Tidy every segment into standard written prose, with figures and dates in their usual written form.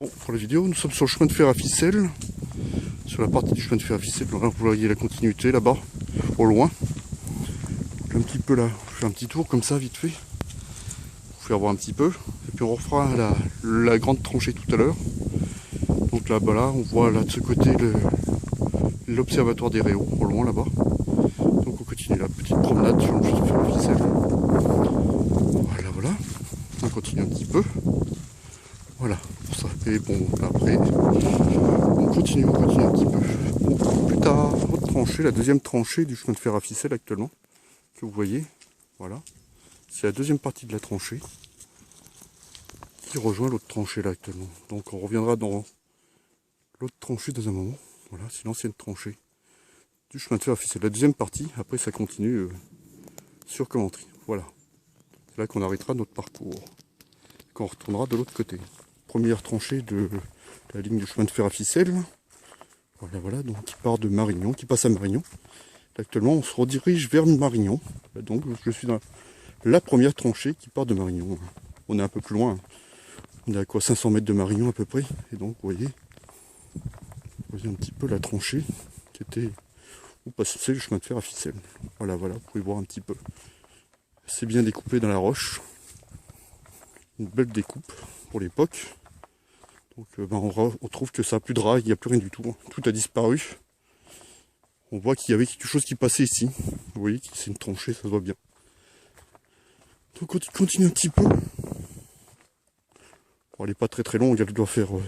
Bon, pour la vidéo, nous sommes sur le chemin de fer à ficelle. Sur la partie du chemin de fer à ficelle, vous voyez la continuité là-bas, au loin. Un petit peu là, je fais un petit tour comme ça, vite fait. Vous pouvez voir un petit peu. Et puis on refera la grande tranchée tout à l'heure. Donc là-bas, là, on voit là de ce côté l'observatoire des Réaux, au loin là-bas. Donc on continue la petite promenade sur le chemin de fer à ficelle. Voilà, voilà. On continue un petit peu. Voilà, pour ça. Et bon, après, on continue un petit peu. Bon, plus tard, autre tranchée, la deuxième tranchée du chemin de fer à ficelle actuellement, que vous voyez. Voilà. C'est la deuxième partie de la tranchée qui rejoint l'autre tranchée là actuellement. Donc on reviendra dans l'autre tranchée dans un moment. Voilà, c'est l'ancienne tranchée du chemin de fer à ficelle. La deuxième partie, après ça continue sur Commentry. Voilà. C'est là qu'on arrêtera notre parcours. Qu'on retournera de l'autre côté. Première tranchée de la ligne du chemin de fer à ficelle. Voilà, voilà, donc qui part de Marignon, qui passe à Marignon. Actuellement, on se redirige vers Marignon. Donc, je suis dans la première tranchée qui part de Marignon. On est un peu plus loin. On est à quoi 500 mètres de Marignon à peu près. Et donc, vous voyez un petit peu la tranchée qui était où passait le chemin de fer à ficelle. Voilà, voilà, vous pouvez voir un petit peu. C'est bien découpé dans la roche. Une belle découpe pour l'époque. Donc on trouve que ça n'a plus de rails, il n'y a plus rien du tout. Tout a disparu. On voit qu'il y avait quelque chose qui passait ici. Vous voyez que c'est une tranchée, ça se voit bien. Donc on continue un petit peu. Bon, elle n'est pas très très longue, elle doit faire une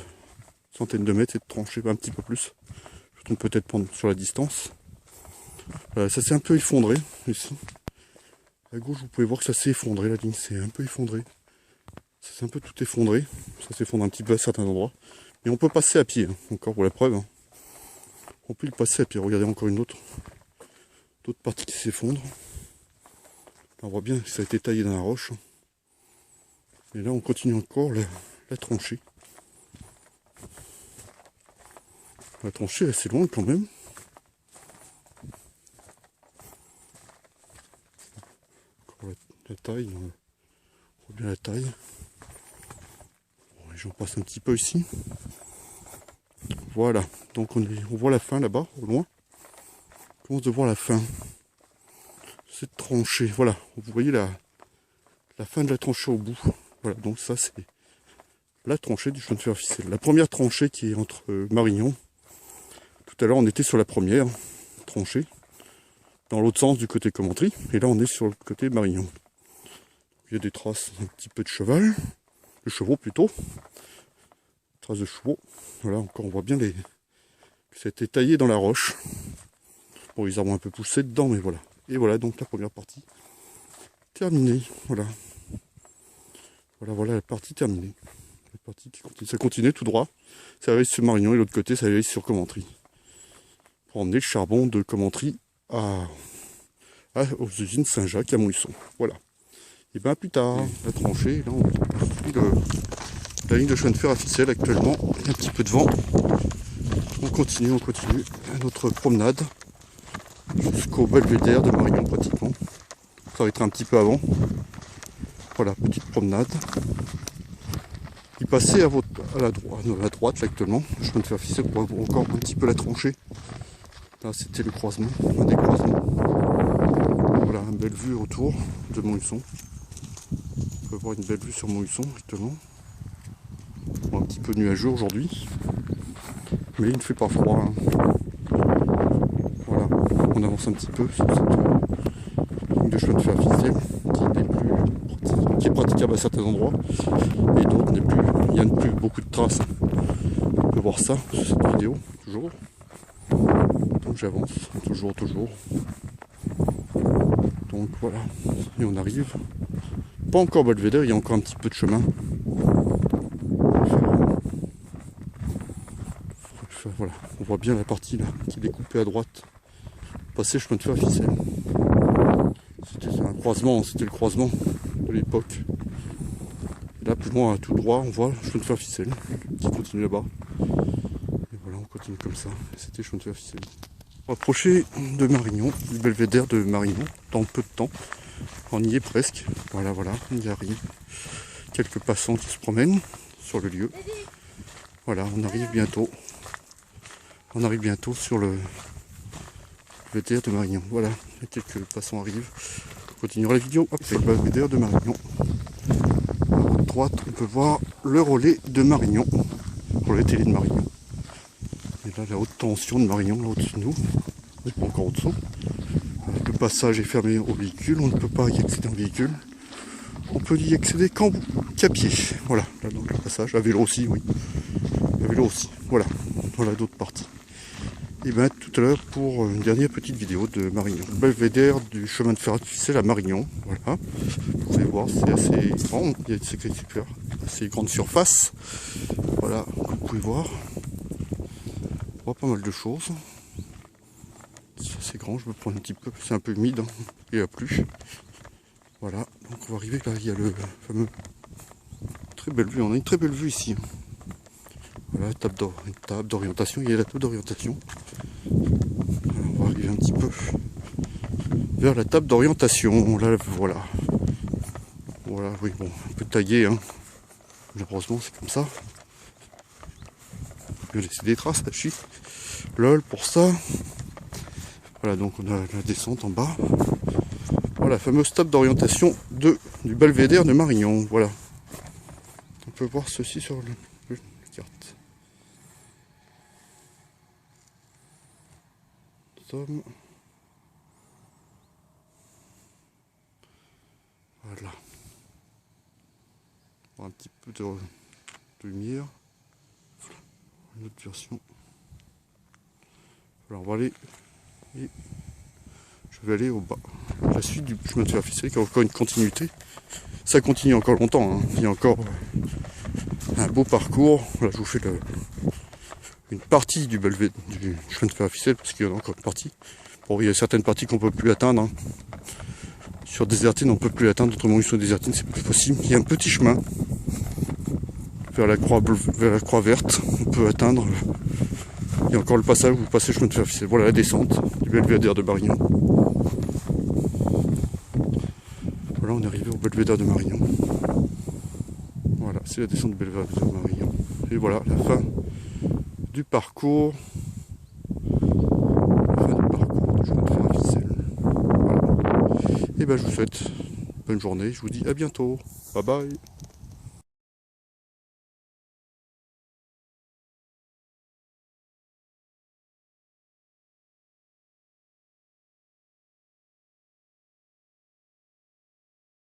centaine de mètres cette tranchée, un petit peu plus. Je tombe peut-être prendre sur la distance. Ça s'est un peu effondré ici. À gauche vous pouvez voir que ça s'est effondré, la ligne s'est un peu effondrée. Ça s'est un peu tout effondré. Ça s'effondre un petit peu à certains endroits. Mais on peut passer à pied, hein, encore pour la preuve. Hein. On peut le passer à pied. Regardez encore une autre partie qui s'effondre. On voit bien que ça a été taillé dans la roche. Et là on continue encore la tranchée. La tranchée est assez loin quand même. Encore la taille. On voit bien la taille. Bon, j'en passe un petit peu ici. Voilà, donc on voit la fin là-bas, au loin. On commence de voir la fin. Cette tranchée, voilà, vous voyez la fin de la tranchée au bout. Voilà, donc ça c'est la tranchée du chemin de fer à ficelle. La première tranchée qui est entre Marignon. Tout à l'heure on était sur la première tranchée, dans l'autre sens du côté Commentry. Et là on est sur le côté Marignon. Il y a des traces un petit peu de cheval, de chevaux plutôt. Traces de chevaux. Voilà, encore on voit bien que c'était taillé dans la roche. Bon, les arbres ont un peu poussé dedans, mais voilà. Et voilà donc la première partie terminée. Voilà. Voilà la partie terminée. La partie qui continue. Ça continue tout droit. Ça arrive sur Marignon et l'autre côté, ça arrive sur Commentry. Pour emmener le charbon de Commentry aux usines Saint-Jacques à Mousson. Voilà. Et bien plus tard, la tranchée, là on suit la ligne de chemin de fer à ficelle actuellement. Il y a un petit peu de vent. On continue notre promenade jusqu'au belvédère de Marignon pratiquement. On s'arrêtera un petit peu avant. Voilà, petite promenade. Il passait à la droite là, actuellement. Le chemin de fer à ficelle, on voit encore un petit peu la tranchée. Là c'était le croisement, un des croisements. Voilà, une belle vue autour de Montluçon. On peut voir une belle vue sur Montluçon actuellement. Bon, un petit peu nuageux aujourd'hui. Mais il ne fait pas froid. Hein. Voilà, on avance un petit peu sur cette ligne de chemin de fer à ficelle qui est praticable à certains endroits et d'autres il n'y a plus beaucoup de traces. On peut voir ça sur cette vidéo, toujours. Donc j'avance, toujours. Donc voilà, et on arrive. Pas encore belvédère, il y a encore un petit peu de chemin. Voilà, on voit bien la partie là qui est découpée à droite. Passer chemin de fer à ficelle. C'était un croisement, c'était le croisement de l'époque. Et là plus loin, tout droit, on voit le chemin de fer à ficelle qui continue là-bas. Et voilà, on continue comme ça. C'était le chemin de fer à ficelle. Rapproché de Marignon, du belvédère de Marignon, dans peu de temps. On y est presque. Voilà, on y arrive. Quelques passants qui se promènent sur le lieu. Voilà, on arrive bientôt. On arrive bientôt sur le belvédère de Marignan. Voilà, quelques passants arrivent. On continuera la vidéo avec le belvédère de Marignan. À droite, on peut voir le relais de Marignan. Relais télé de Marignan. Et là, la haute tension de Marignan, là au-dessus de nous. C'est pas encore au-dessous. Le passage est fermé aux véhicules. On ne peut pas y accéder en véhicule. On peut y accéder qu'à pied. Voilà, là donc le passage. À vélo aussi, oui. À vélo aussi. Voilà. Voilà d'autres parties. Et bien tout à l'heure pour une dernière petite vidéo de Marignan. Le belvédère du chemin de fer artificiel à Marignan. Voilà. Vous pouvez voir, c'est assez grand. Il y a une assez grande surface. Voilà, vous pouvez voir. On voit pas mal de choses. C'est assez grand, je me prends un petit peu, c'est un peu humide, hein. Il n'y a plus. Voilà, donc on va arriver là, il y a le fameux. Très belle vue, on a une très belle vue ici. Voilà, une table d'orientation, il y a la table d'orientation. On va arriver un petit peu vers la table d'orientation. Là, voilà. Voilà, oui, bon, un peu taillé, hein. Malheureusement, c'est comme ça. Je vais laisser des traces, là, chie. Lol, pour ça. Voilà, donc on a la descente en bas. Voilà, la fameuse table d'orientation du belvédère de Marignan. Voilà. On peut voir ceci sur la carte. Voilà. Un petit peu de lumière. Une autre version. Alors on va aller. Et je vais aller au bas. La suite du chemin de fer artificiel, qui a encore une continuité. Ça continue encore longtemps. Hein. Il y a encore un beau parcours. Là, je vous fais une partie du chemin de fer artificiel, parce qu'il y en a encore une partie. Bon, il y a certaines parties qu'on ne peut plus atteindre. Hein. Sur Désertine, on ne peut plus atteindre. D'autres moments sur Désertine, c'est plus possible. Il y a un petit chemin vers la croix verte. On peut atteindre. Il y a encore le passage où vous passez le chemin de fer artificiel. Voilà la descente du belvédère de Marignan. Voilà, on est arrivé au belvédère de Marignan. Voilà, c'est la descente du belvédère de Marignan. Et voilà, la fin du parcours. La fin du parcours du chemin de fer artificiel. Voilà. Et ben je vous souhaite une bonne journée. Je vous dis à bientôt. Bye bye.